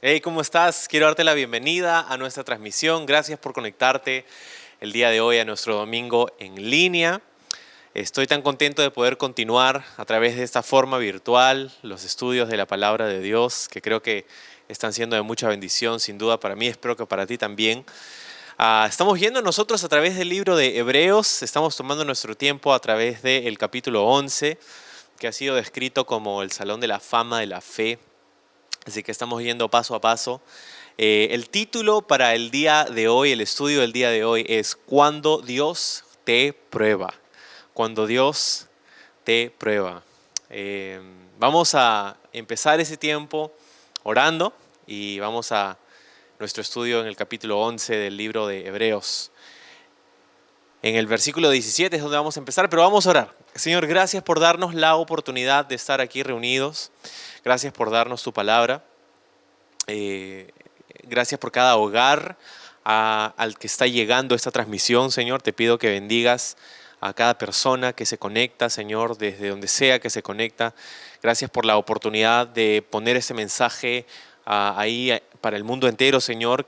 Hey, ¿cómo estás? Quiero darte la bienvenida a nuestra transmisión. Gracias por conectarte el día de hoy a nuestro domingo en línea. Estoy tan contento de poder continuar a través de esta forma virtual los estudios de la palabra de Dios, que creo que están siendo de mucha bendición, sin duda para mí, espero que para ti también. Estamos viendo nosotros a través del libro de Hebreos, estamos tomando nuestro tiempo a través del capítulo 11, que ha sido descrito como el Salón de la Fama de la Fe. Así que estamos yendo paso a paso. El título para el día de hoy, el estudio del día de hoy es Cuando Dios te prueba. Cuando Dios te prueba. Vamos a empezar ese tiempo orando y vamos a nuestro estudio en el capítulo 11 del libro de Hebreos. En el versículo 17 es donde vamos a empezar, pero vamos a orar. Señor, gracias por darnos la oportunidad de estar aquí reunidos. Gracias por darnos tu palabra. Gracias por cada hogar al que está llegando esta transmisión, Señor. Te pido que bendigas a cada persona que se conecta, Señor, desde donde sea que se conecta. Gracias por la oportunidad de poner este mensaje ahí para el mundo entero, Señor,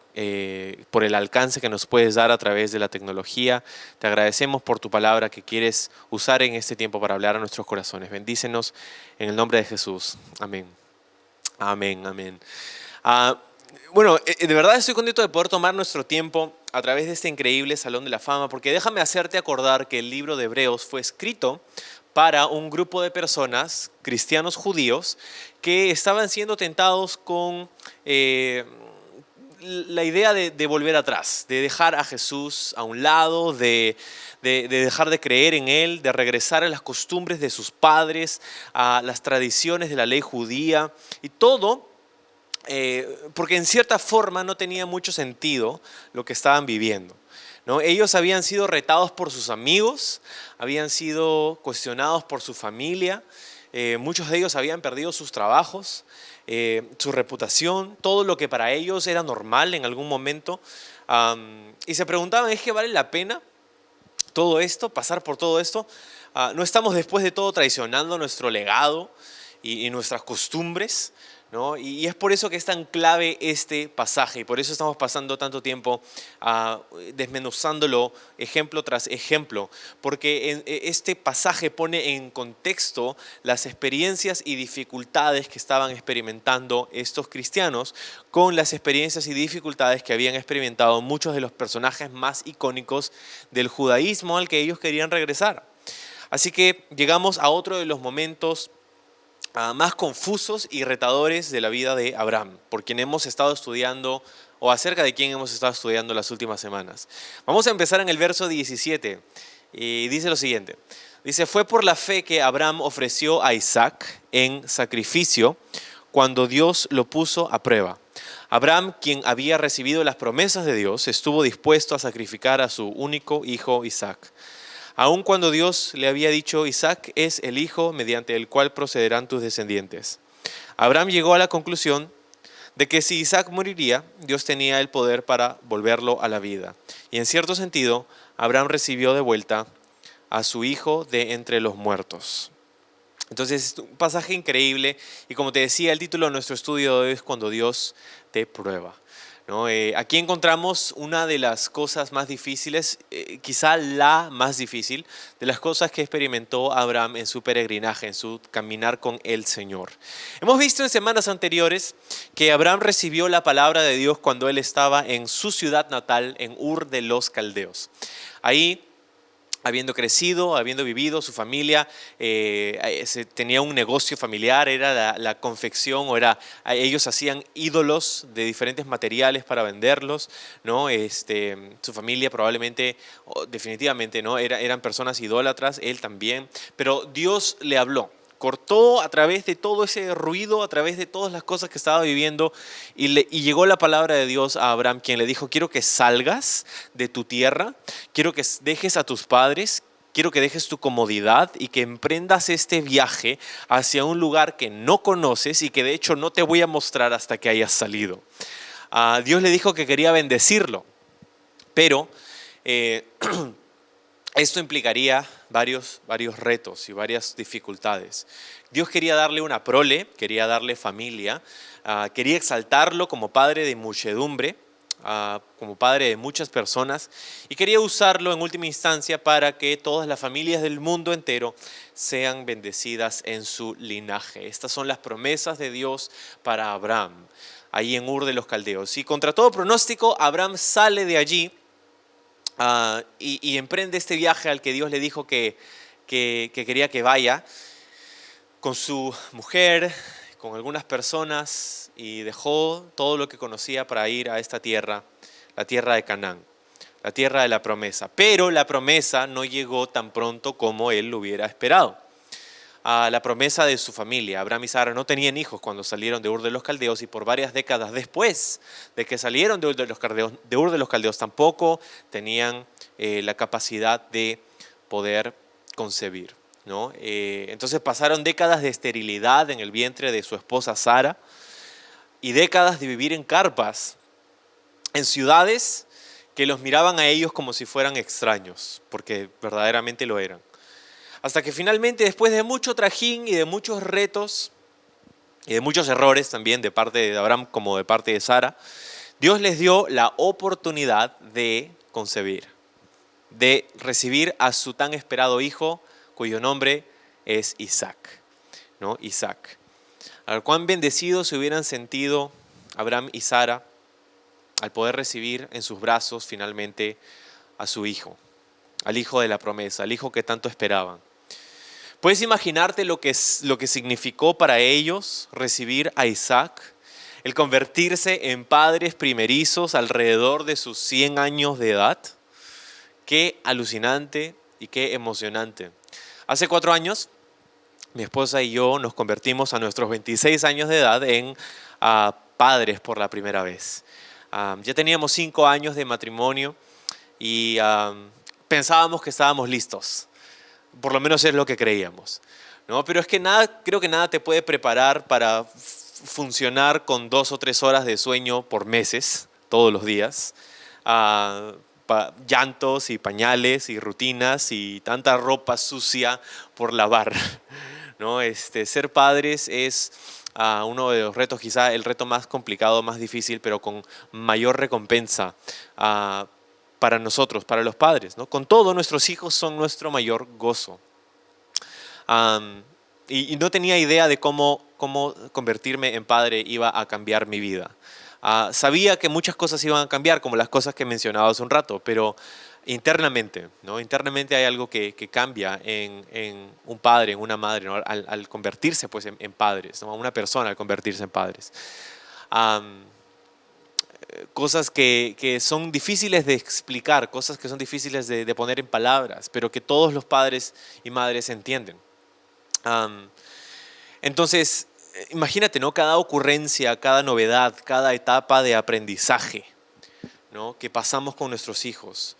por el alcance que nos puedes dar a través de la tecnología. Te agradecemos por tu palabra que quieres usar en este tiempo para hablar a nuestros corazones. Bendícenos en el nombre de Jesús. Amén. Amén, amén. Bueno, de verdad estoy contento de poder tomar nuestro tiempo a través de este increíble Salón de la Fama, porque déjame hacerte acordar que el libro de Hebreos fue escrito para un grupo de personas, cristianos judíos, que estaban siendo tentados con la idea de volver atrás, de dejar a Jesús a un lado, de dejar de creer en Él, de regresar a las costumbres de sus padres, a las tradiciones de la ley judía y todo. Porque en cierta forma no tenía mucho sentido lo que estaban viviendo, ¿no? Ellos habían sido retados por sus amigos, habían sido cuestionados por su familia, muchos de ellos habían perdido sus trabajos, su reputación, todo lo que para ellos era normal en algún momento, y se preguntaban, ¿es que vale la pena todo esto, pasar por todo esto? ¿No estamos después de todo traicionando nuestro legado y nuestras costumbres? ¿No? Y es por eso que es tan clave este pasaje y por eso estamos pasando tanto tiempo desmenuzándolo ejemplo tras ejemplo, porque este pasaje pone en contexto las experiencias y dificultades que estaban experimentando estos cristianos con las experiencias y dificultades que habían experimentado muchos de los personajes más icónicos del judaísmo al que ellos querían regresar. Así que llegamos a otro de los momentos más confusos y retadores de la vida de Abraham, por quien hemos estado estudiando o acerca de quien hemos estado estudiando las últimas semanas. Vamos a empezar en el verso 17 y dice lo siguiente. Dice, fue por la fe que Abraham ofreció a Isaac en sacrificio cuando Dios lo puso a prueba. Abraham, quien había recibido las promesas de Dios, estuvo dispuesto a sacrificar a su único hijo Isaac. Aun cuando Dios le había dicho, Isaac es el hijo mediante el cual procederán tus descendientes. Abraham llegó a la conclusión de que si Isaac moriría, Dios tenía el poder para volverlo a la vida. Y en cierto sentido, Abraham recibió de vuelta a su hijo de entre los muertos. Entonces es un pasaje increíble y como te decía, el título de nuestro estudio es Cuando Dios te prueba, ¿no? Aquí encontramos una de las cosas más difíciles, quizá la más difícil, de las cosas que experimentó Abraham en su peregrinaje, en su caminar con el Señor. Hemos visto en semanas anteriores que Abraham recibió la palabra de Dios cuando él estaba en su ciudad natal, en Ur de los Caldeos. Ahí, habiendo crecido, habiendo vivido, su familia tenía un negocio familiar, era la confección, ellos hacían ídolos de diferentes materiales para venderlos, ¿no? Su familia probablemente, definitivamente, ¿no? Eran personas idólatras, él también, pero Dios le habló. Cortó a través de todo ese ruido, a través de todas las cosas que estaba viviendo y llegó la palabra de Dios a Abraham, quien le dijo, quiero que salgas de tu tierra, quiero que dejes a tus padres, quiero que dejes tu comodidad y que emprendas este viaje hacia un lugar que no conoces y que de hecho no te voy a mostrar hasta que hayas salido. Dios le dijo que quería bendecirlo, pero Esto implicaría varios retos y varias dificultades. Dios quería darle una prole, quería darle familia, quería exaltarlo como padre de muchedumbre, como padre de muchas personas, y quería usarlo en última instancia para que todas las familias del mundo entero sean bendecidas en su linaje. Estas son las promesas de Dios para Abraham, ahí en Ur de los Caldeos. Y contra todo pronóstico, Abraham sale de allí y emprende este viaje al que Dios le dijo que quería que vaya, con su mujer, con algunas personas, y dejó todo lo que conocía para ir a esta tierra, la tierra de Canaán, la tierra de la promesa. Pero la promesa no llegó tan pronto como él lo hubiera esperado. La promesa de su familia. Abraham y Sara no tenían hijos cuando salieron de Ur de los Caldeos, y por varias décadas después de que salieron de Ur de los Caldeos tampoco tenían la capacidad de poder concebir, ¿no? Entonces pasaron décadas de esterilidad en el vientre de su esposa Sara y décadas de vivir en carpas, en ciudades que los miraban a ellos como si fueran extraños, porque verdaderamente lo eran. Hasta que finalmente, después de mucho trajín y de muchos retos y de muchos errores también de parte de Abraham como de parte de Sara, Dios les dio la oportunidad de concebir, de recibir a su tan esperado hijo, cuyo nombre es Isaac, ¿no? Isaac. Al cuán bendecidos se hubieran sentido Abraham y Sara al poder recibir en sus brazos finalmente a su hijo, al hijo de la promesa, al hijo que tanto esperaban. ¿Puedes imaginarte lo que significó para ellos recibir a Isaac? El convertirse en padres primerizos alrededor de sus 100 años de edad. Qué alucinante y qué emocionante. Hace 4 años, mi esposa y yo nos convertimos a nuestros 26 años de edad en padres por la primera vez. Ya teníamos 5 años de matrimonio y pensábamos que estábamos listos. Por lo menos es lo que creíamos, ¿no? Pero es que creo que nada te puede preparar para funcionar con 2 o 3 horas de sueño por meses, todos los días. Llantos y pañales y rutinas y tanta ropa sucia por lavar, ¿no? Ser padres es uno de los retos, quizá el reto más complicado, más difícil, pero con mayor recompensa para nosotros, para los padres, ¿no? Con todo, nuestros hijos son nuestro mayor gozo. Y no tenía idea de cómo convertirme en padre iba a cambiar mi vida. Sabía que muchas cosas iban a cambiar, como las cosas que mencionaba hace un rato, pero internamente, ¿no? Internamente hay algo que cambia en un padre, en una madre, ¿no? Al convertirse pues, en padres, ¿no? Una persona al convertirse en padres. Cosas que son difíciles de explicar, cosas que son difíciles de poner en palabras, pero que todos los padres y madres entienden. Entonces, imagínate, ¿no? Cada ocurrencia, cada novedad, cada etapa de aprendizaje, ¿no? Que pasamos con nuestros hijos.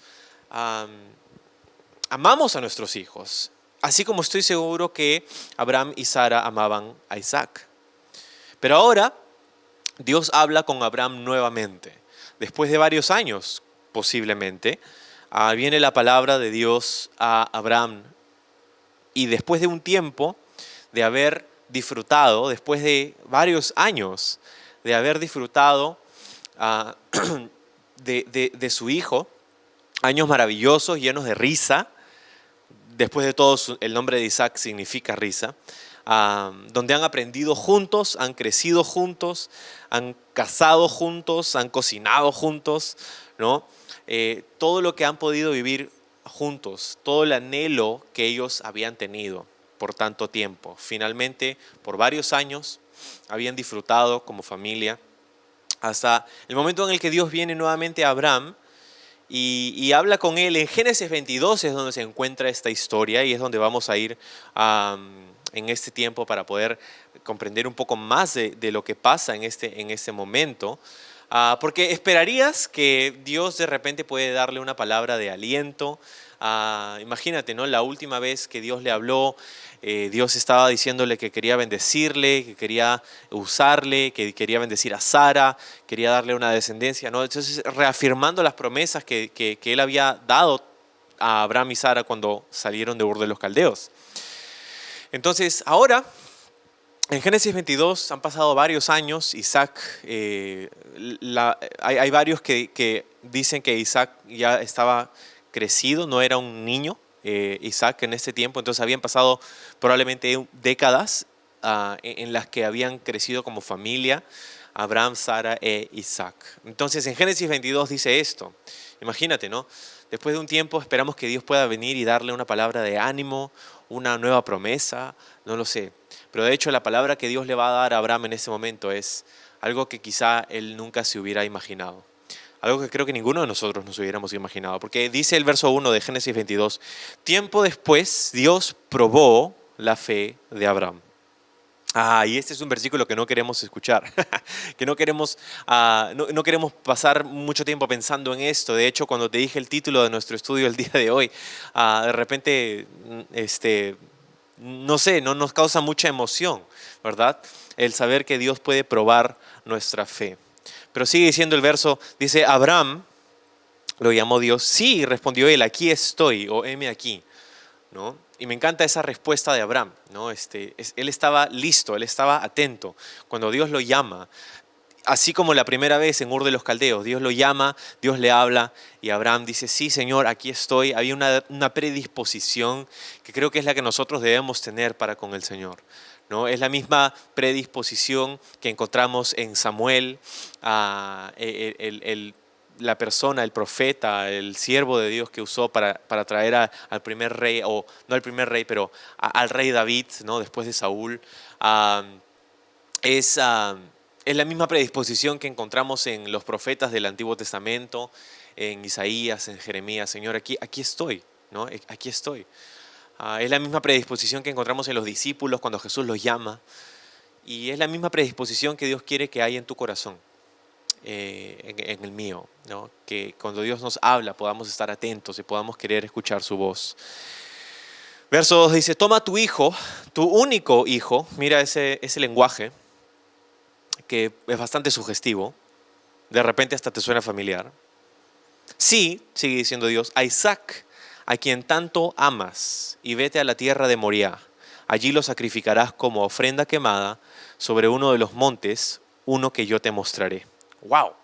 Amamos a nuestros hijos, así como estoy seguro que Abraham y Sara amaban a Isaac. Pero ahora Dios habla con Abraham nuevamente. Después de varios años, posiblemente, viene la palabra de Dios a Abraham. Y después de un tiempo de haber disfrutado, después de varios años de haber disfrutado de su hijo, años maravillosos, llenos de risa. Después de todo, el nombre de Isaac significa risa. Donde han aprendido juntos, han crecido juntos, han casado juntos, han cocinado juntos, ¿no? Todo lo que han podido vivir juntos, todo el anhelo que ellos habían tenido por tanto tiempo. Finalmente, por varios años, habían disfrutado como familia, hasta el momento en el que Dios viene nuevamente a Abraham y habla con él. En Génesis 22 es donde se encuentra esta historia y es donde vamos a ir en este tiempo para poder comprender un poco más de lo que pasa en este momento. Porque esperarías que Dios de repente puede darle una palabra de aliento. Imagínate, ¿no? La última vez que Dios le habló, Dios estaba diciéndole que quería bendecirle, que quería usarle, que quería bendecir a Sara, quería darle una descendencia, ¿no? Entonces, reafirmando las promesas que él había dado a Abraham y Sara cuando salieron de Ur de los Caldeos. Entonces, ahora, en Génesis 22 han pasado varios años. Isaac, hay varios que dicen que Isaac ya estaba crecido, no era un niño, Isaac en ese tiempo. Entonces habían pasado probablemente décadas en las que habían crecido como familia Abraham, Sara e Isaac. Entonces en Génesis 22 dice esto. Imagínate, ¿no? Después de un tiempo esperamos que Dios pueda venir y darle una palabra de ánimo, una nueva promesa, no lo sé. Pero de hecho la palabra que Dios le va a dar a Abraham en ese momento es algo que quizá él nunca se hubiera imaginado. Algo que creo que ninguno de nosotros nos hubiéramos imaginado. Porque dice el verso 1 de Génesis 22, tiempo después Dios probó la fe de Abraham. Y este es un versículo que no queremos escuchar, que no queremos pasar mucho tiempo pensando en esto. De hecho, cuando te dije el título de nuestro estudio el día de hoy, de repente, no sé, no nos causa mucha emoción, ¿verdad? El saber que Dios puede probar nuestra fe. Pero sigue diciendo el verso, dice, Abraham lo llamó Dios. Sí, respondió él, aquí estoy, o heme aquí, ¿no? Y me encanta esa respuesta de Abraham, ¿no? Él estaba listo, él estaba atento. Cuando Dios lo llama, así como la primera vez en Ur de los Caldeos, Dios lo llama, Dios le habla y Abraham dice, sí Señor, aquí estoy. Había una predisposición que creo que es la que nosotros debemos tener para con el Señor, ¿no? Es la misma predisposición que encontramos en Samuel, la persona, el profeta, el siervo de Dios que usó para traer al primer rey, o no al primer rey, pero al rey David, ¿no? Después de Saúl. Es la misma predisposición que encontramos en los profetas del Antiguo Testamento, en Isaías, en Jeremías. Señor, aquí estoy, ¿no? Aquí estoy. Es la misma predisposición que encontramos en los discípulos cuando Jesús los llama. Y es la misma predisposición que Dios quiere que haya en tu corazón. En el mío, ¿no? Que cuando Dios nos habla podamos estar atentos y podamos querer escuchar su voz. Verso 2 dice, toma tu hijo, tu único hijo. Mira ese lenguaje que es bastante sugestivo, de repente hasta te suena familiar. Sí, sigue diciendo Dios, a Isaac, a quien tanto amas, y vete a la tierra de Moriah. Allí lo sacrificarás como ofrenda quemada sobre uno de los montes, uno que yo te mostraré. ¡Wow!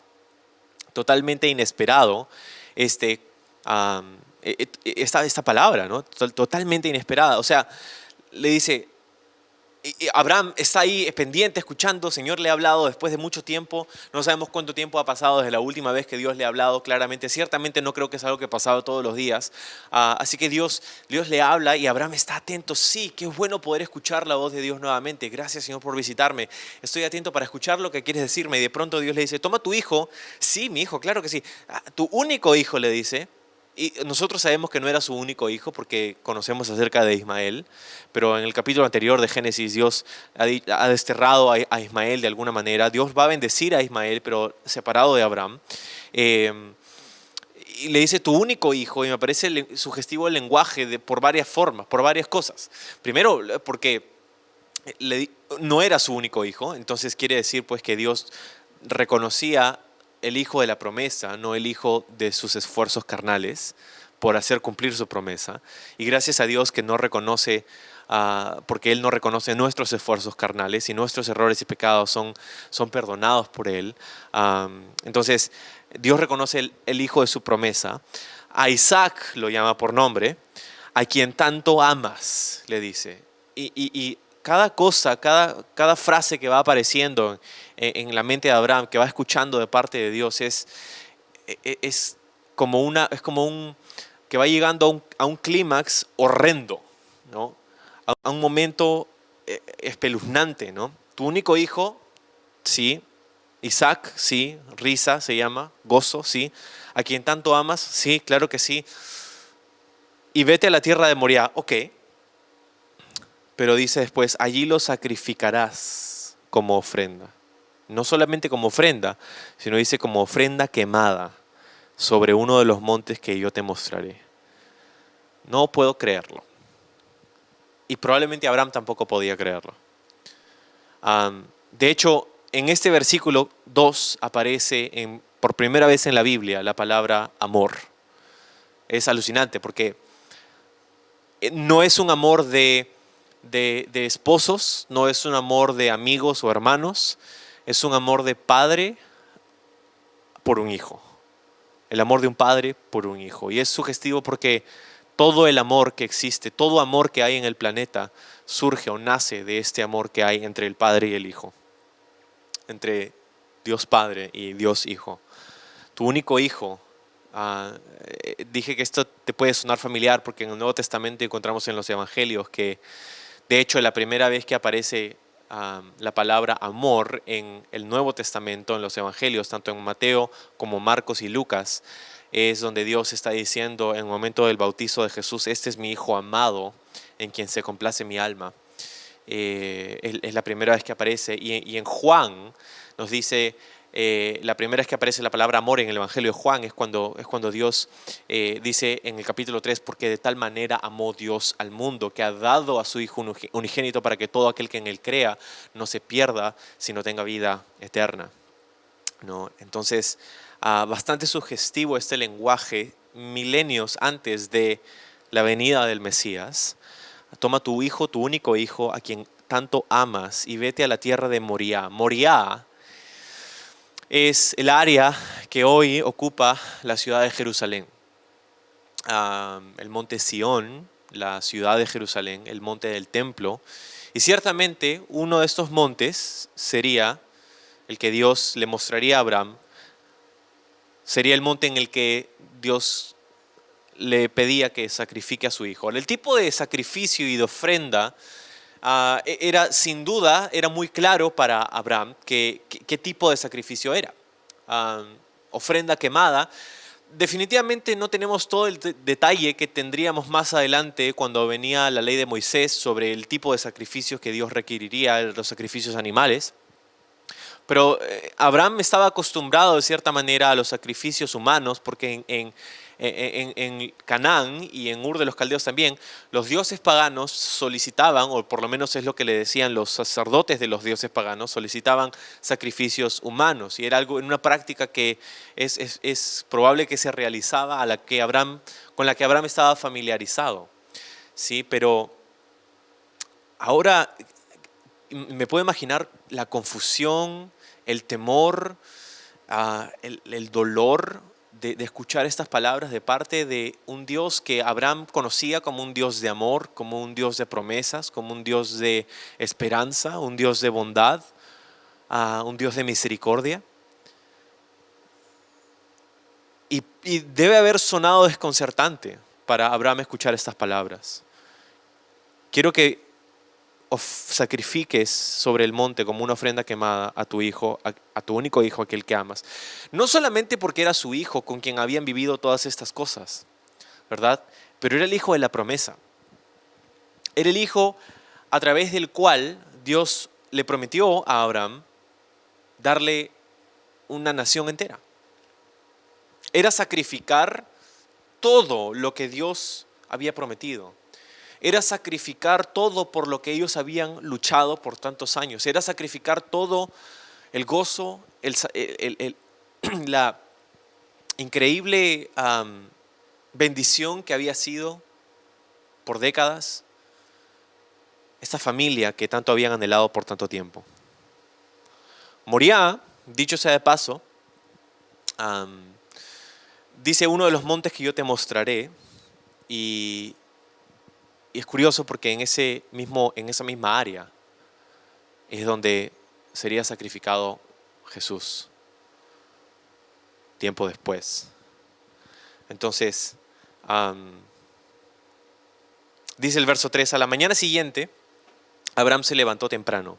Totalmente inesperado esta palabra, ¿no? Totalmente inesperada. O sea, le dice, Abraham está ahí pendiente, escuchando. Señor le ha hablado después de mucho tiempo. No sabemos cuánto tiempo ha pasado desde la última vez que Dios le ha hablado claramente. Ciertamente no creo que es algo que pasaba todos los días. Así que Dios le habla y Abraham está atento. Sí, qué bueno poder escuchar la voz de Dios nuevamente. Gracias, Señor, por visitarme. Estoy atento para escuchar lo que quieres decirme. Y de pronto Dios le dice, toma tu hijo. Sí, mi hijo, claro que sí. Tu único hijo, le dice. Y nosotros sabemos que no era su único hijo porque conocemos acerca de Ismael, pero en el capítulo anterior de Génesis Dios ha desterrado a Ismael de alguna manera. Dios va a bendecir a Ismael, pero separado de Abraham. Y le dice tu único hijo, y me parece sugestivo el lenguaje por varias formas, por varias cosas. Primero, porque no era su único hijo, entonces quiere decir pues que Dios reconocía el hijo de la promesa, no el hijo de sus esfuerzos carnales por hacer cumplir su promesa. Y gracias a Dios que no reconoce, porque Él no reconoce nuestros esfuerzos carnales y nuestros errores y pecados son perdonados por Él. Entonces, Dios reconoce el hijo de su promesa. A Isaac lo llama por nombre, a quien tanto amas, le dice. Y cada cosa, cada frase que va apareciendo en la mente de Abraham, que va escuchando de parte de Dios, es como un que va llegando a un clímax horrendo, ¿no? A un momento espeluznante, ¿no? Tu único hijo, sí. Isaac, sí. Risa se llama, gozo, sí. A quien tanto amas, sí, claro que sí. Y vete a la tierra de Moriah, ok. Pero dice después, allí lo sacrificarás como ofrenda. No solamente como ofrenda, sino dice como ofrenda quemada sobre uno de los montes que yo te mostraré. No puedo creerlo. Y probablemente Abraham tampoco podía creerlo. De hecho, en este versículo 2 aparece por primera vez en la Biblia la palabra amor. Es alucinante porque no es un amor de esposos, no es un amor de amigos o hermanos, es un amor de padre por un hijo. El amor de un padre por un hijo. Y es sugestivo porque todo el amor que existe, todo amor que hay en el planeta surge o nace de este amor que hay entre el Padre y el Hijo. Entre Dios Padre y Dios Hijo. Tu único hijo. Dije que esto te puede sonar familiar porque en el Nuevo Testamento encontramos en los Evangelios que de hecho la primera vez que aparece la palabra amor en el Nuevo Testamento, en los Evangelios, tanto en Mateo como Marcos y Lucas, es donde Dios está diciendo en el momento del bautizo de Jesús: este es mi Hijo amado en quien se complace mi alma. Es la primera vez que aparece. Y en Juan nos dice, la primera vez que aparece la palabra amor en el Evangelio de Juan es cuando Dios dice en el capítulo 3: porque de tal manera amó Dios al mundo, que ha dado a su Hijo unigénito para que todo aquel que en él crea no se pierda, sino tenga vida eterna, ¿no? Entonces, bastante sugestivo este lenguaje milenios antes de la venida del Mesías. Toma tu hijo, tu único hijo, a quien tanto amas, y vete a la tierra de Moriah. Moriah es el área que hoy ocupa la ciudad de Jerusalén. El monte Sión, la ciudad de Jerusalén, el monte del templo. Y ciertamente uno de estos montes sería el que Dios le mostraría a Abraham. Sería el monte en el que Dios le pedía que sacrifique a su hijo. El tipo de sacrificio y de ofrenda era, sin duda, era muy claro para Abraham qué tipo de sacrificio era. Ofrenda quemada. Definitivamente no tenemos todo el detalle que tendríamos más adelante cuando venía la ley de Moisés sobre el tipo de sacrificios que Dios requeriría, los sacrificios animales. Pero Abraham estaba acostumbrado de cierta manera a los sacrificios humanos porque en Canaán y en Ur de los Caldeos también, los dioses paganos solicitaban, o por lo menos es lo que le decían los sacerdotes de los dioses paganos, solicitaban sacrificios humanos. Y era algo, en una práctica que es probable que se realizaba con la que Abraham estaba familiarizado. ¿Sí? Pero ahora me puedo imaginar la confusión, el temor, el dolor de escuchar estas palabras de parte de un Dios que Abraham conocía como un Dios de amor, como un Dios de promesas, como un Dios de esperanza, un Dios de bondad, un Dios de misericordia. Y debe haber sonado desconcertante para Abraham escuchar estas palabras. Quiero que sacrifiques sobre el monte como una ofrenda quemada a tu hijo, a tu único hijo, aquel que amas. No solamente porque era su hijo con quien habían vivido todas estas cosas, ¿verdad? Pero era el hijo de la promesa. Era el hijo a través del cual Dios le prometió a Abraham darle una nación entera. Era sacrificar todo lo que Dios había prometido. Era sacrificar todo por lo que ellos habían luchado por tantos años. Era sacrificar todo el gozo, la increíble bendición que había sido por décadas esta familia que tanto habían anhelado por tanto tiempo. Moriah, dicho sea de paso, dice: uno de los montes que yo te mostraré. Y es curioso porque en esa misma área es donde sería sacrificado Jesús tiempo después. Entonces, dice el verso 3: a la mañana siguiente, Abraham se levantó temprano,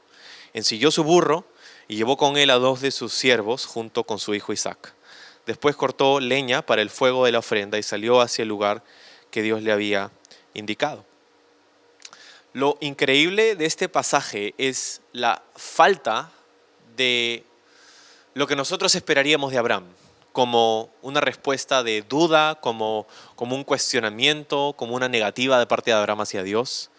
ensilló su burro y llevó con él a 2 de sus siervos junto con su hijo Isaac. Después cortó leña para el fuego de la ofrenda y salió hacia el lugar que Dios le había indicado. Lo increíble de este pasaje es la falta de lo que nosotros esperaríamos de Abraham, como una respuesta de duda, como un cuestionamiento, como una negativa de parte de Abraham hacia Dios,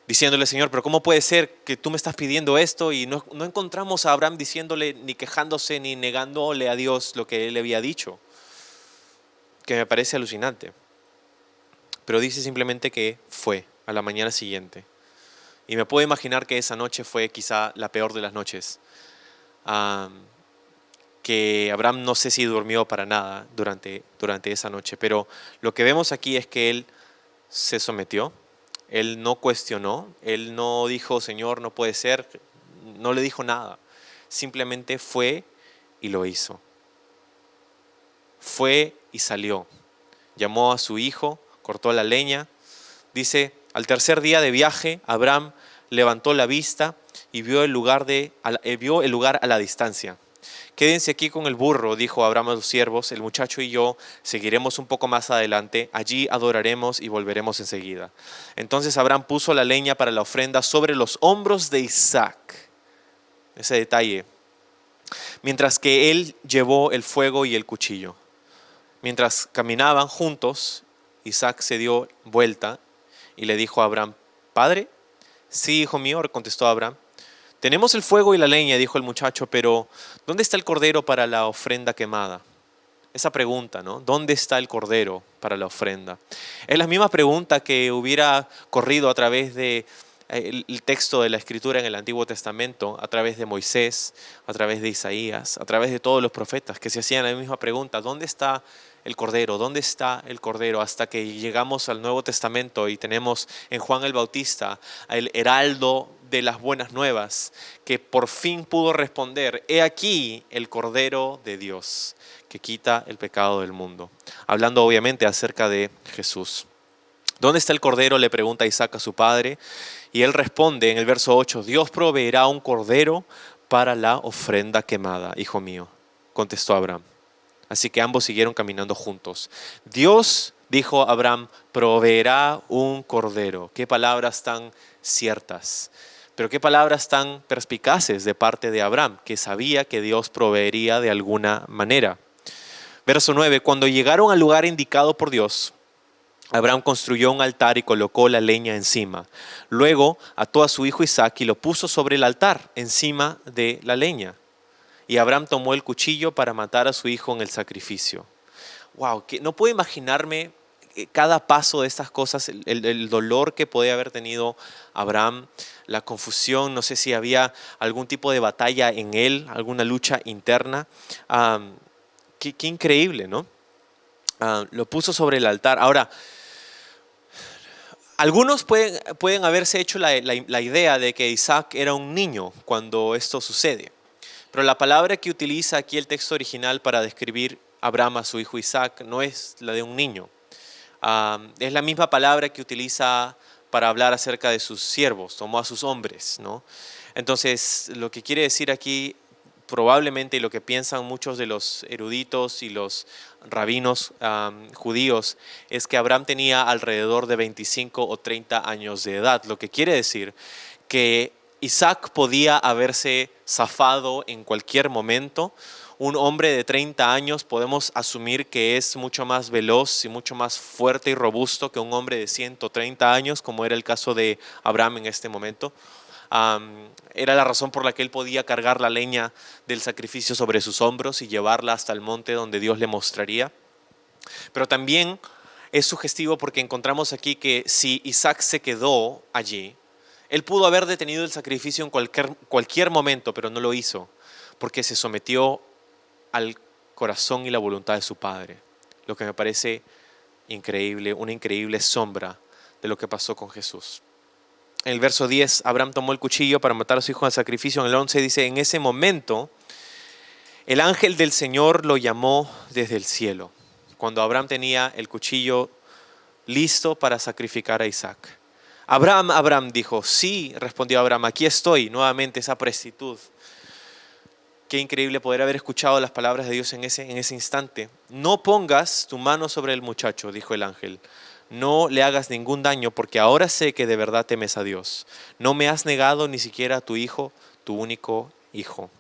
diciéndole: Señor, pero ¿cómo puede ser que tú me estás pidiendo esto? Y no encontramos a Abraham diciéndole, ni quejándose, ni negándole a Dios lo que él le había dicho, que me parece alucinante. pero dice simplemente que fue a la mañana siguiente. Y me puedo imaginar que esa noche fue quizá la peor de las noches. Que Abraham no sé si durmió para nada durante esa noche, pero lo que vemos aquí es que él se sometió, él no cuestionó, él no dijo, Señor, no puede ser, no le dijo nada, simplemente fue y lo hizo. Fue y salió, llamó a su hijo, cortó la leña. Dice, al tercer día de viaje, Abraham levantó la vista y vio el lugar a la distancia. Quédense aquí con el burro, dijo Abraham a sus siervos, el muchacho y yo seguiremos un poco más adelante, allí adoraremos y volveremos enseguida. Entonces Abraham puso la leña para la ofrenda sobre los hombros de Isaac. Ese detalle. Mientras que él llevó el fuego y el cuchillo. Mientras caminaban juntos, Isaac se dio vuelta y le dijo a Abraham, ¿Padre? Sí, hijo mío, contestó Abraham. Tenemos el fuego y la leña, dijo el muchacho, pero ¿dónde está el cordero para la ofrenda quemada? Esa pregunta, ¿no? ¿Dónde está el cordero para la ofrenda? Es la misma pregunta que hubiera corrido a través de el texto de la Escritura en el Antiguo Testamento, a través de Moisés, a través de Isaías, a través de todos los profetas que se hacían la misma pregunta. ¿Dónde está el cordero? ¿Dónde está el cordero? Hasta que llegamos al Nuevo Testamento y tenemos en Juan el Bautista el heraldo de las buenas nuevas, que por fin pudo responder, he aquí el Cordero de Dios, que quita el pecado del mundo. Hablando obviamente acerca de Jesús. ¿Dónde está el Cordero?, le pregunta Isaac a su padre, y él responde en el verso 8, Dios proveerá un cordero para la ofrenda quemada, hijo mío, contestó Abraham. Así que ambos siguieron caminando juntos. Dios, dijo Abraham, proveerá un cordero. Qué palabras tan ciertas. Pero qué palabras tan perspicaces de parte de Abraham, que sabía que Dios proveería de alguna manera. Verso 9, cuando llegaron al lugar indicado por Dios, Abraham construyó un altar y colocó la leña encima. Luego ató a su hijo Isaac y lo puso sobre el altar, encima de la leña. Y Abraham tomó el cuchillo para matar a su hijo en el sacrificio. Wow, que no puedo imaginarme cada paso de estas cosas, el dolor que podía haber tenido Abraham, la confusión, no sé si había algún tipo de batalla en él, alguna lucha interna. Qué increíble, ¿no? Lo puso sobre el altar. Ahora, algunos pueden haberse hecho la idea de que Isaac era un niño cuando esto sucede. Pero la palabra que utiliza aquí el texto original para describir Abraham a su hijo Isaac no es la de un niño. Es la misma palabra que utiliza para hablar acerca de sus siervos, tomó a sus hombres, ¿no? Entonces, lo que quiere decir aquí probablemente, y lo que piensan muchos de los eruditos y los rabinos judíos, es que Abraham tenía alrededor de 25 o 30 años de edad, lo que quiere decir que Isaac podía haberse zafado en cualquier momento. Un hombre de 30 años podemos asumir que es mucho más veloz y mucho más fuerte y robusto que un hombre de 130 años, como era el caso de Abraham en este momento. Era la razón por la que él podía cargar la leña del sacrificio sobre sus hombros y llevarla hasta el monte donde Dios le mostraría. Pero también es sugestivo porque encontramos aquí que si Isaac se quedó allí, él pudo haber detenido el sacrificio en cualquier momento, pero no lo hizo, porque se sometió al corazón y la voluntad de su padre, lo que me parece increíble, una increíble sombra de lo que pasó con Jesús. En el verso 10, Abraham tomó el cuchillo para matar a su hijo en el sacrificio. En el 11 dice, en ese momento, el ángel del Señor lo llamó desde el cielo, cuando Abraham tenía el cuchillo listo para sacrificar a Isaac. Abraham, Abraham, dijo. Sí, respondió Abraham, aquí estoy. Nuevamente esa prestitud. Qué increíble poder haber escuchado las palabras de Dios en ese instante. No pongas tu mano sobre el muchacho, dijo el ángel. No le hagas ningún daño, porque ahora sé que de verdad temes a Dios. No me has negado ni siquiera a tu hijo, tu único hijo.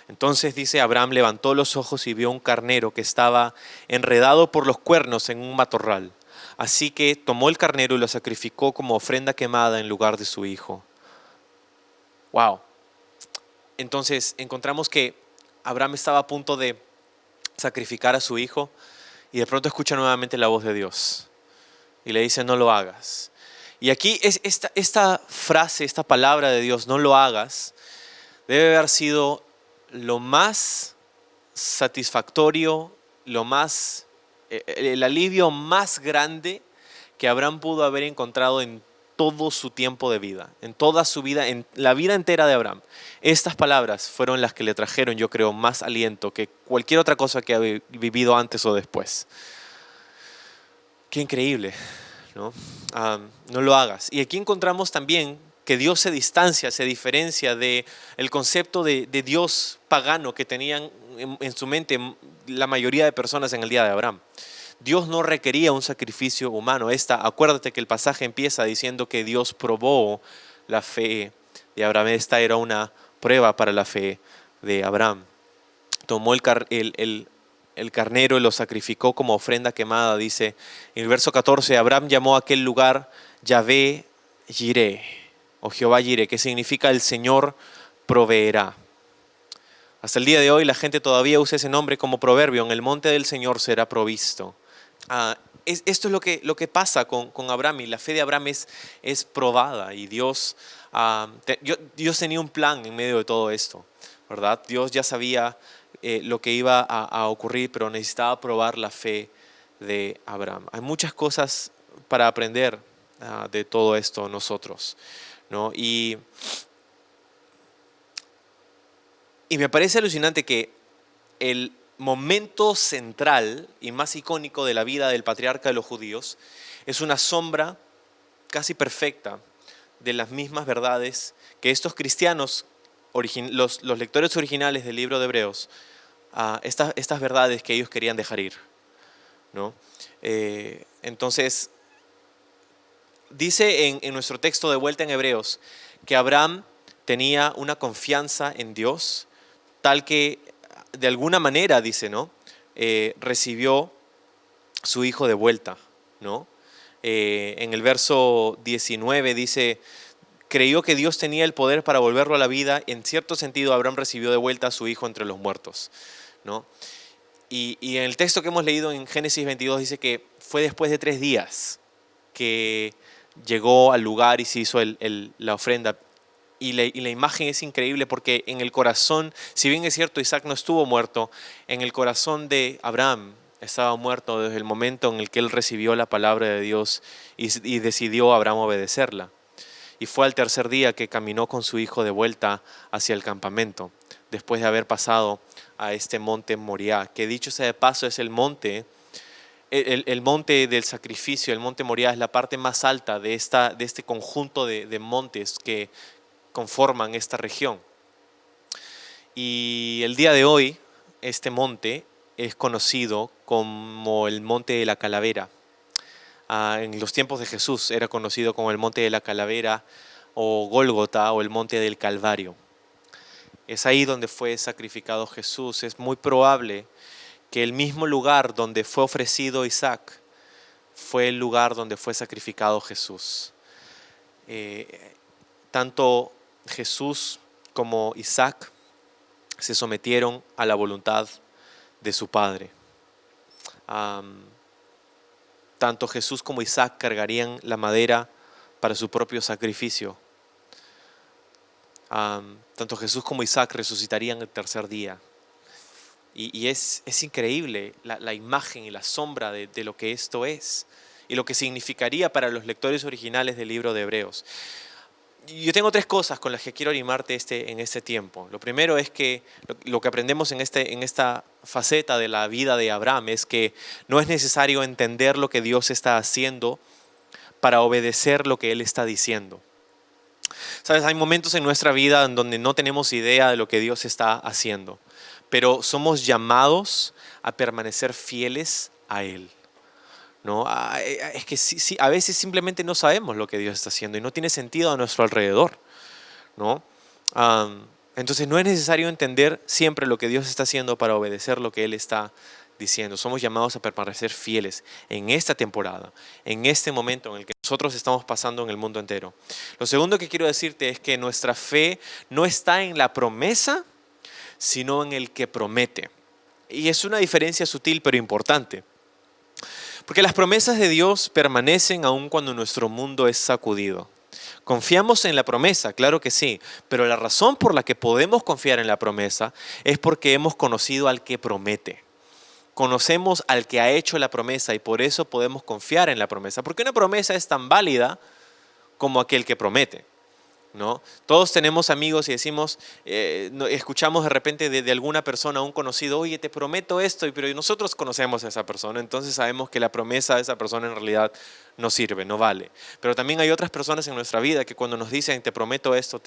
Entonces dice, Abraham levantó los ojos y vio un carnero que estaba enredado por los cuernos en un matorral. Así que tomó el carnero y lo sacrificó como ofrenda quemada en lugar de su hijo. Wow. Entonces encontramos que Abraham estaba a punto de sacrificar a su hijo y de pronto escucha nuevamente la voz de Dios. y le dice no lo hagas. Y aquí es esta frase, esta palabra de Dios, no lo hagas, debe haber sido lo más satisfactorio, el alivio más grande que Abraham pudo haber encontrado en todo su tiempo de vida, en toda su vida, en la vida entera de Abraham. Estas palabras fueron las que le trajeron, yo creo, más aliento que cualquier otra cosa que ha vivido antes o después. Qué increíble, ¿no? No lo hagas. Y aquí encontramos también que Dios se distancia, se diferencia del concepto de Dios pagano que tenían en su mente la mayoría de personas en el día de Abraham. Dios no requería un sacrificio humano. Acuérdate que el pasaje empieza diciendo que Dios probó la fe de Abraham. Esta era una prueba para la fe de Abraham. Tomó el carnero y lo sacrificó como ofrenda quemada, dice en el verso 14, Abraham llamó a aquel lugar Yahvé Jireh, o Jehová Jireh, que significa el Señor proveerá. Hasta el día de hoy la gente todavía usa ese nombre como proverbio, en el monte del Señor será provisto. Esto es lo que pasa con Abraham, y la fe de Abraham es probada, y Dios tenía un plan en medio de todo esto, ¿verdad? Dios ya sabía lo que iba a ocurrir, pero necesitaba probar la fe de Abraham. Hay muchas cosas para aprender de todo esto nosotros, ¿no? Y me parece alucinante que el momento central y más icónico de la vida del patriarca de los judíos es una sombra casi perfecta de las mismas verdades que estos cristianos, los lectores originales del libro de Hebreos, estas verdades que ellos querían dejar ir, ¿no? Entonces, dice en nuestro texto de vuelta en Hebreos que Abraham tenía una confianza en Dios tal que de alguna manera, dice, ¿no? Recibió su hijo de vuelta, ¿no? En el verso 19 dice, creyó que Dios tenía el poder para volverlo a la vida. En cierto sentido, Abraham recibió de vuelta a su hijo entre los muertos, ¿no? Y en el texto que hemos leído en Génesis 22 dice que fue después de 3 días que llegó al lugar y se hizo la ofrenda. Y la imagen es increíble porque en el corazón, si bien es cierto Isaac no estuvo muerto, en el corazón de Abraham estaba muerto desde el momento en el que él recibió la palabra de Dios y decidió Abraham obedecerla. Y fue al tercer día que caminó con su hijo de vuelta hacia el campamento, después de haber pasado a este monte Moriah, que dicho sea de paso es el monte del sacrificio. El monte Moriah es la parte más alta de este conjunto de montes que conforman esta región. Y el día de hoy este monte es conocido como el monte de la calavera. En los tiempos de Jesús era conocido como el monte de la calavera o Gólgota o el monte del Calvario. Es ahí donde fue sacrificado Jesús. Es muy probable que el mismo lugar donde fue ofrecido Isaac fue el lugar donde fue sacrificado Jesús. Tanto Jesús como Isaac se sometieron a la voluntad de su Padre. Tanto Jesús como Isaac cargarían la madera para su propio sacrificio. Tanto Jesús como Isaac resucitarían el tercer día. Y es increíble la imagen y la sombra de lo que esto es y lo que significaría para los lectores originales del libro de Hebreos. Yo tengo 3 cosas con las que quiero animarte en este tiempo. Lo primero es que lo que aprendemos en esta faceta de la vida de Abraham es que no es necesario entender lo que Dios está haciendo para obedecer lo que Él está diciendo. ¿Sabes? Hay momentos en nuestra vida en donde no tenemos idea de lo que Dios está haciendo, pero somos llamados a permanecer fieles a Él, ¿no? Es que sí, a veces simplemente no sabemos lo que Dios está haciendo y no tiene sentido a nuestro alrededor, ¿no? Entonces no es necesario entender siempre lo que Dios está haciendo para obedecer lo que Él está diciendo. Somos llamados a permanecer fieles en esta temporada, en este momento en el que nosotros estamos pasando en el mundo entero. Lo segundo que quiero decirte es que nuestra fe no está en la promesa, sino en el que promete. Y es una diferencia sutil pero importante. Porque las promesas de Dios permanecen aun cuando nuestro mundo es sacudido. Confiamos en la promesa, claro que sí, pero la razón por la que podemos confiar en la promesa es porque hemos conocido al que promete. Conocemos al que ha hecho la promesa y por eso podemos confiar en la promesa. Porque una promesa es tan válida como aquel que promete, ¿no? Todos tenemos amigos y decimos, escuchamos de repente de alguna persona, un conocido, oye, te prometo esto, pero nosotros conocemos a esa persona, entonces sabemos que la promesa de esa persona en realidad no sirve, no vale. Pero también hay otras personas en nuestra vida que cuando nos dicen, te prometo esto,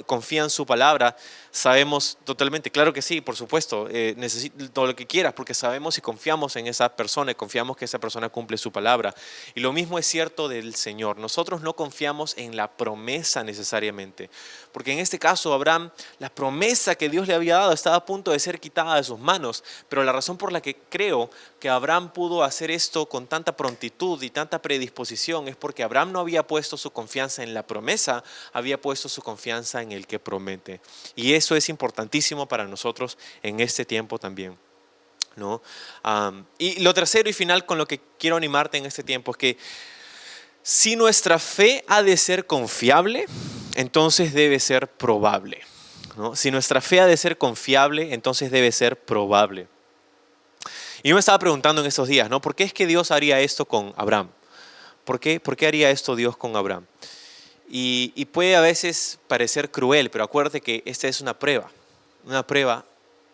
confían su palabra, sabemos totalmente, claro que sí, por supuesto, necesito todo lo que quieras, porque sabemos y confiamos en esa persona y confiamos que esa persona cumple su palabra. Y lo mismo es cierto del Señor. Nosotros no confiamos en la promesa necesariamente, porque en este caso Abraham, la promesa que Dios le había dado estaba a punto de ser quitada de sus manos, pero la razón por la que creo que Abraham pudo hacer esto con tanta prontitud y tanta predisposición es porque Abraham no había puesto su confianza en la promesa, había puesto su confianza en el que promete. Y eso es importantísimo para nosotros en este tiempo también, ¿no? Y lo tercero y final con lo que quiero animarte en este tiempo es que si nuestra fe ha de ser confiable, entonces debe ser probable, ¿no? Si nuestra fe ha de ser confiable, entonces debe ser probable. Y yo me estaba preguntando en estos días, ¿no? ¿Por qué es que Dios haría esto con Abraham? ¿Por qué haría esto Dios con Abraham? Y puede a veces parecer cruel, pero acuérdate que esta es una prueba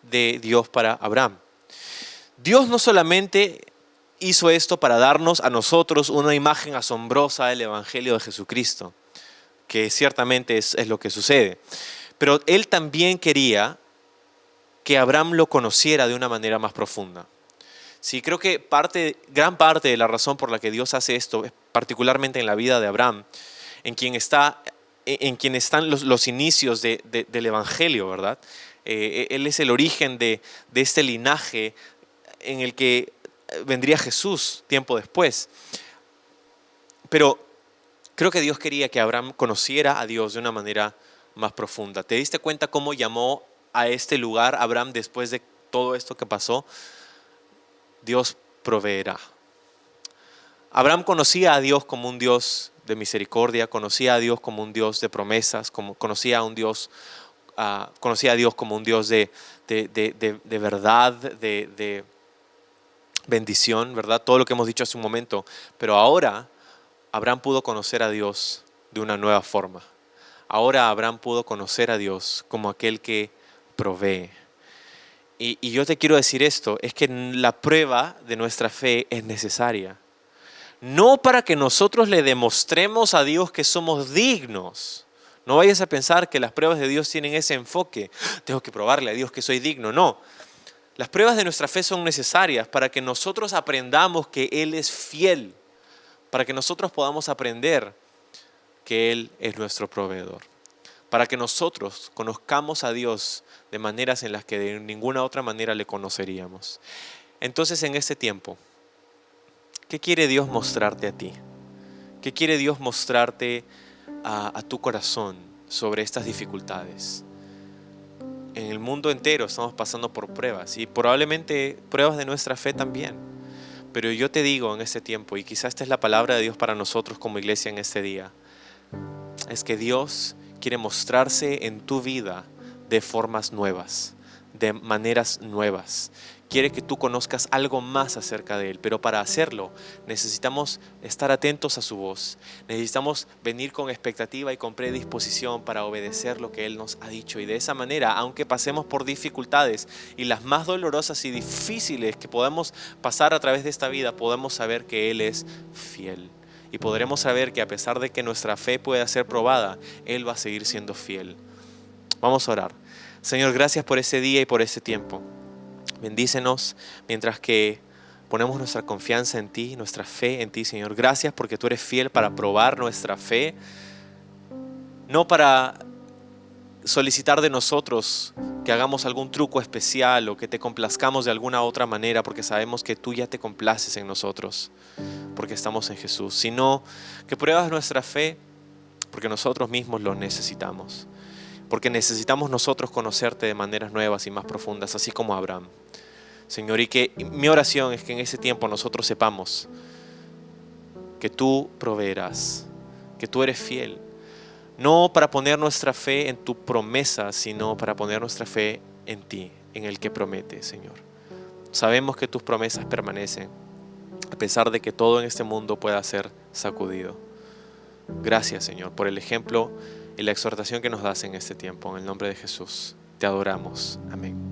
de Dios para Abraham. Dios no solamente hizo esto para darnos a nosotros una imagen asombrosa del Evangelio de Jesucristo, que ciertamente es lo que sucede, pero Él también quería que Abraham lo conociera de una manera más profunda. Sí, creo que gran parte de la razón por la que Dios hace esto, particularmente en la vida de Abraham, en quien están los inicios del Evangelio, ¿verdad? Él es el origen de este linaje en el que vendría Jesús tiempo después. Pero creo que Dios quería que Abraham conociera a Dios de una manera más profunda. ¿Te diste cuenta cómo llamó a este lugar Abraham después de todo esto que pasó? Dios proveerá. Abraham conocía a Dios como un Dios de misericordia, conocía a Dios como un Dios de promesas, conocía a Dios como un Dios de verdad, de bendición, ¿verdad? Todo lo que hemos dicho hace un momento. Pero ahora Abraham pudo conocer a Dios de una nueva forma. Ahora Abraham pudo conocer a Dios como aquel que provee. Y yo te quiero decir esto, es que la prueba de nuestra fe es necesaria. No para que nosotros le demostremos a Dios que somos dignos. No vayas a pensar que las pruebas de Dios tienen ese enfoque. Tengo que probarle a Dios que soy digno. No. Las pruebas de nuestra fe son necesarias para que nosotros aprendamos que Él es fiel. Para que nosotros podamos aprender que Él es nuestro proveedor. Para que nosotros conozcamos a Dios de maneras en las que de ninguna otra manera le conoceríamos. Entonces, en este tiempo, ¿qué quiere Dios mostrarte a ti? ¿Qué quiere Dios mostrarte a tu corazón sobre estas dificultades? En el mundo entero estamos pasando por pruebas y probablemente pruebas de nuestra fe también. Pero yo te digo en este tiempo, y quizás esta es la palabra de Dios para nosotros como iglesia en este día, es que Dios quiere mostrarse en tu vida de formas nuevas, de maneras nuevas. Quiere que tú conozcas algo más acerca de Él, pero para hacerlo necesitamos estar atentos a su voz. Necesitamos venir con expectativa y con predisposición para obedecer lo que Él nos ha dicho. Y de esa manera, aunque pasemos por dificultades y las más dolorosas y difíciles que podamos pasar a través de esta vida, podemos saber que Él es fiel. Y podremos saber que a pesar de que nuestra fe pueda ser probada, Él va a seguir siendo fiel. Vamos a orar. Señor, gracias por ese día y por ese tiempo. Bendícenos mientras que ponemos nuestra confianza en ti, nuestra fe en ti, Señor. Gracias porque tú eres fiel para probar nuestra fe, no para solicitar de nosotros que hagamos algún truco especial o que te complazcamos de alguna otra manera, porque sabemos que tú ya te complaces en nosotros, porque estamos en Jesús, sino que pruebas nuestra fe porque nosotros mismos lo necesitamos, porque necesitamos nosotros conocerte de maneras nuevas y más profundas, así como Abraham. Señor, y que mi oración es que en ese tiempo nosotros sepamos que tú proveerás, que tú eres fiel, no para poner nuestra fe en tu promesa, sino para poner nuestra fe en ti, en el que promete, Señor. Sabemos que tus promesas permanecen, a pesar de que todo en este mundo pueda ser sacudido. Gracias, Señor, por el ejemplo y la exhortación que nos das en este tiempo. En el nombre de Jesús, te adoramos. Amén.